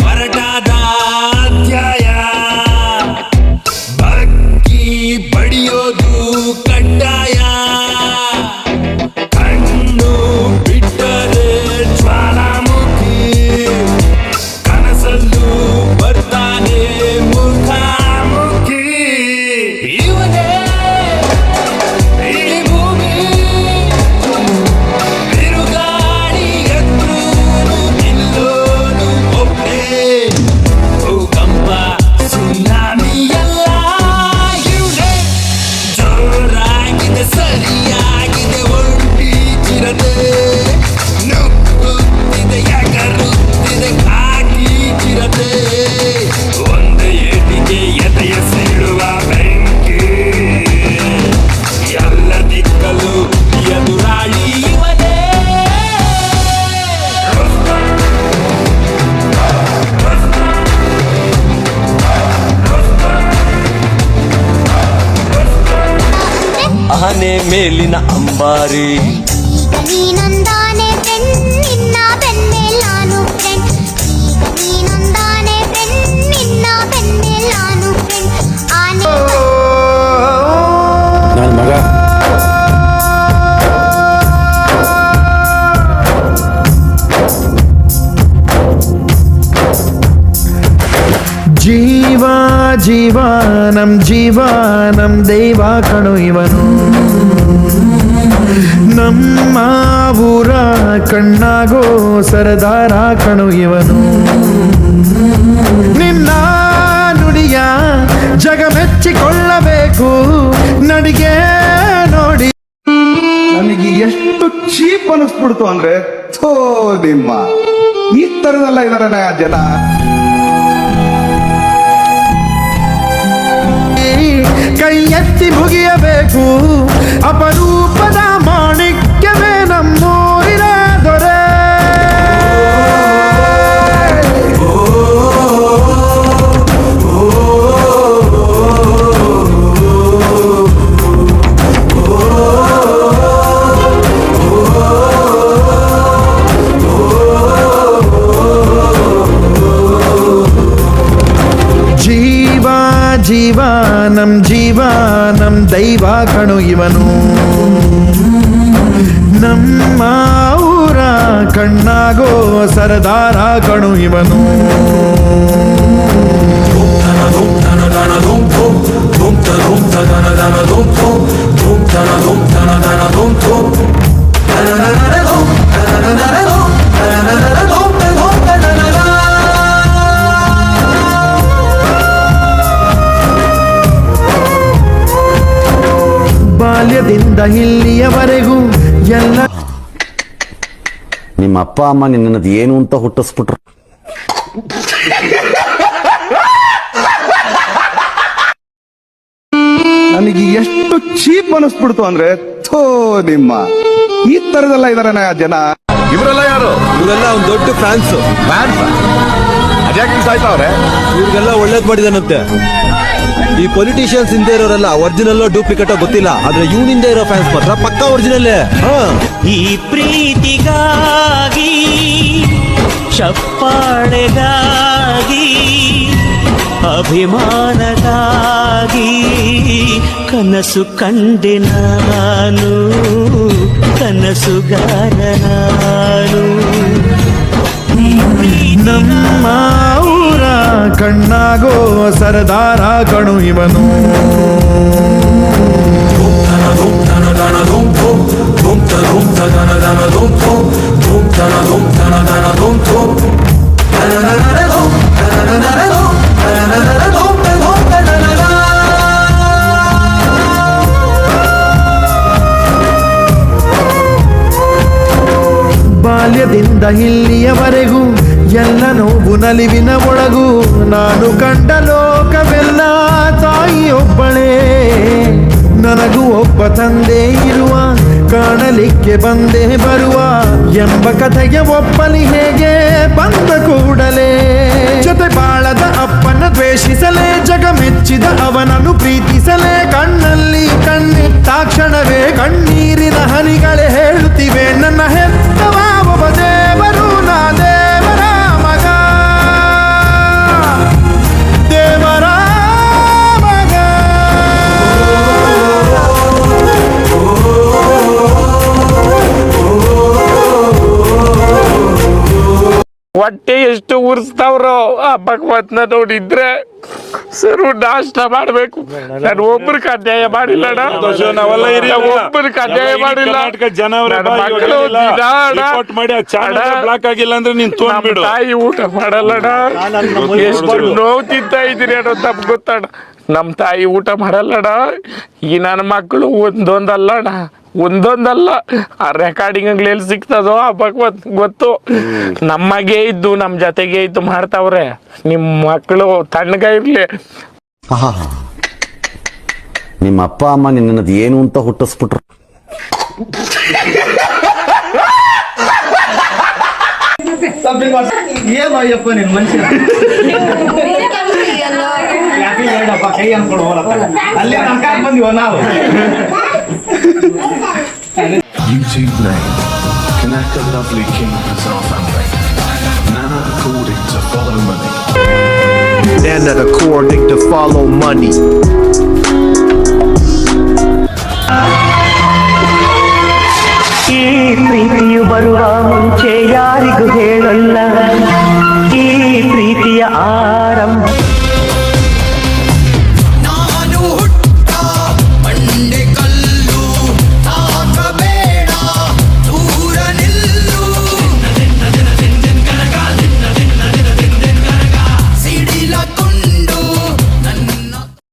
ಹೊರಟಾದ ಅಧ್ಯಾಯ ಬಗ್ಗಿ ಬಡಿಯೋದು ಕಡ್ಡಾಯ ಕಣ್ಣು ಬಿಟ್ಟರೆ ಜ್ವಾಲಾಮುಖಿ ಕನಸಲ್ಲೂ ಬರ್ತಾನೆ ಮುಖಾಮುಖಿ ಇವನೇ ಈ ಭೂಮಿ ಬಿರುಗಾಳಿ ಎದ್ರೂನು ನಿಲ್ಲೋನು ಒಬ್ಬನೇ ಭೂಕಂಪ ಸುನಾಮಿ ಎಲ್ಲ ಇವನೇ ಜೋರಾಗಿದೆ ಸರಿಯಾಗಿದೆ ಒಂಟಿ ಚಿರತೆ ನುಗ್ಗುತ್ತಿದೆ ಎಗರುತ್ತಿದೆ ಕಾಕಿ ಚಿರತೆ ಒಂದೇ ಏಟಿಗೆ ಎದೆಯ ಸೀಳುವ ಬೆಂಕಿ ಎಲ್ಲ ದಿಕ್ಕಲು ಎದುರಾಳಿ ಇವನೇ ಆನೆ ಮೇಲಿನ ಅಂಬಾರಿ ಈಗ ನೀನೊಂದಾನೆ ನಿನ್ನ ಬೆನ್ಮೇಲ್ ನಾನು ಫ್ರೆಂಡ್ ಈಗ ನೀನೊಂದಾನೆ ನಿನ್ನ ಬೆನ್ಮೇಲ್ ನಾನು ಫ್ರೆಂಡ್ ಆನೆ ನನ್ನ ಮಗ ಜೀವ ಜೀವ ನಮ್ ದೈವ ಕಣು ಇವನು ನಮ್ಮ ಊರ ಕಣ್ಣಾಗೋ ಸರದಾರ ಕಣು ಇವನು ನಿನ್ನ ನುಡಿಯ ಜಗ ಮೆಚ್ಚಿಕೊಳ್ಳಬೇಕು ನಡಿಗೆ ನೋಡಿ ನನಗೆ ಎಷ್ಟು ಚೀಪ್ ಅನಿಸ್ಬಿಡ್ತು ಅಂದ್ರೆ ಥೋ ನಿಮ್ಮ ಈ ತರದೆಲ್ಲ ಇದಾರೆ ಜನ. ಕೈ ಎತ್ತಿ ಮುಗಿಯಬೇಕು ಅಪರೂಪದ ಮಾಣಿಕ್ಯವೇ ನಮ್ಮೂರಿನ ದೊರೆ. ಜೀವ ನಮ್ ದೈವ ಕಣು ಇವನು ನಮ್ಮ ಊರ ಕಣ್ಣಾಗೋ ಸರದಾರ ಕಣು ಇವನು ಬಾಲ್ಯದಿಂದ ಇಲ್ಲಿಯವರೆಗೂ ಎಲ್ಲ ನಿಮ್ಮ ಅಪ್ಪ ಅಮ್ಮ ನಿನ್ನದು ಏನು ಅಂತ ಹುಟ್ಟಿಸ್ಬಿಟ್ರು. ನನಗೆ ಎಷ್ಟು ಚೀಪ್ ಅನಿಸ್ಬಿಡ್ತು ಅಂದ್ರೆ ಥೋ ನಿಮ್ಮ ಈ ತರದೆಲ್ಲ ಇದಾರೆ ಜನ. ಇವರೆಲ್ಲ ಯಾರು? ಇವರೆಲ್ಲ ಒಂದು ದೊಡ್ಡ ಫ್ಯಾನ್ಸ್. ಅದ್ಯಾಕೆ ಸಾಯ್ತಾವ್ರೆ? ಇವ್ರಿಗೆಲ್ಲ ಒಳ್ಳೇದ್ ಮಾಡಿದಾನಂತೆ. ಈ ಪೊಲಿಟಿಷಿಯನ್ಸ್ ಹಿಂದೆ ಇರೋರೆಲ್ಲ ಒರಿಜಿನಲ್ ಡೂಪ್ಲಿಕೇಟ್ ಗೊತ್ತಿಲ್ಲ, ಆದ್ರೆ ಇವನಿಂದ ಇರೋ ಫ್ಯಾನ್ಸ್ ಮಾತ್ರ ಪಕ್ಕಾ ಒರಿಜಿನಲ್ಲೇ. ಈ ಪ್ರೀತಿಗಾಗಿ ಚಪ್ಪಾಳೆಗಾಗಿ ಅಭಿಮಾನಗಾಗಿ ಕನಸು ಕಂಡೆ ನಾನು, ಕನಸುಗಾರ ನಾನು. ನಮ್ಮ ಊರ ಕಣ್ಣಾಗೋ ಸರದಾರ ಕಣು ಇವನು ಬಾಲ್ಯದಿಂದ ಇಲ್ಲಿಯವರೆಗೂ ಎಲ್ಲ ನೋವು ನಲಿವಿನ ಒಳಗೂ ನಾನು ಕಂಡ ಲೋಕವೆಲ್ಲ ತಾಯಿಯೊಬ್ಬಳೇ. ನನಗೂ ಒಬ್ಬ ತಂದೆ ಇರುವ, ಕಾಣಲಿಕ್ಕೆ ಬಂದೇ ಬರುವ ಎಂಬ ಕಥೆಯ ಒಪ್ಪಲಿ ಹೇಗೆ ಬಂದ ಕೂಡಲೇ. ಜೊತೆ ಬಾಳದ ಅಪ್ಪನ ದ್ವೇಷಿಸಲೇ, ಜಗ ಮೆಚ್ಚಿದ ಅವನನ್ನು ಪ್ರೀತಿಸಲೇ. ಕಣ್ಣಲ್ಲಿ ಕಣ್ಣಿಟ್ಟಾಕ್ಷಣವೇ ಕಣ್ಣೀರಿನ ಹನಿಗಳೇ ಹೇಳುತ್ತಿವೆ ನನ್ನ ಹೆತ್ತವ ಒಬ್ಬ ದೇವರು, ನಾ ದೇವರ ಮಗ. ಹೊಟ್ಟೆ ಎಷ್ಟು ಉರ್ಸ್ತಾವ್ರೋ ಆ ಭಗವತ್ನ ನೋಡಿದ್ರೆ ಸರ್ ನಾಷ್ಟ ಮಾಡ್ಬೇಕು. ನಾನು ಒಬ್ಬರಿಗೆ ಅನ್ಯಾಯ ಮಾಡಿಲ್ಲ ಒಬ್ಬರಿಗೆ ಅನ್ಯಾಯ ಮಾಡಿಲ್ಲ. ಬ್ಲಾಕ್ ಆಗಿಲ್ಲ ಅಂದ್ರೆ ನೀನ್ ತೋರ್ಬಿಡು. ತಾಯಿ ಊಟ ಮಾಡಲ್ಲಣ್ಣ, ಎಷ್ಟು ನೋವು ತಿಂತಾ ಇದ್ದೀರಿ ಅನ್ನೋ ತಪ್ಪು ಗೊತ್ತಣ್ಣ. ನಮ್ಮ ತಾಯಿ ಊಟ ಮಾಡಲ್ಲಣ್ಣ. ಈ ನನ್ನ ಮಕ್ಕಳು ಒಂದೊಂದಲ್ಲ ಆ ರೆಕಾರ್ಡಿಂಗ್ ಎಲ್ಲಿ ಸಿಗ್ತದೋ ಆ ಭಗವತ್ ಗೊತ್ತು. ನಮಗೆ ಇದ್ದು ನಮ್ಮ ಜೊತೆಗೆ ಇದ್ದು ಮಾಡ್ತಾವ್ರೆ. ನಿಮ್ಮ ಮಕ್ಕಳು ತಣ್ಣಗ ಇರ್ಲಿ. ನಿಮ್ಮ ಅಪ್ಪ ಅಮ್ಮ ನಿನ್ನದು ಏನು ಅಂತ ಹುಟ್ಟಿಸ್ಬಿಟ್ರು. ಏನು ಅಯ್ಯಪ್ಪ ನಿನ್ ಮನುಷ್ಯ ಕೈ ಅನ್ಕೊಂಡು ಅಲ್ಲೇ ಬಂದಿವ ನಾವು. YouTube name, connect a lovely king as our family. Nana according to follow money. Nana according to follow money. ಈ ಪ್ರೀತಿಯು ಬರುವ ಮುಂಚೆ ಯಾರಿಗೂ ಹೇಳಲ್ಲ,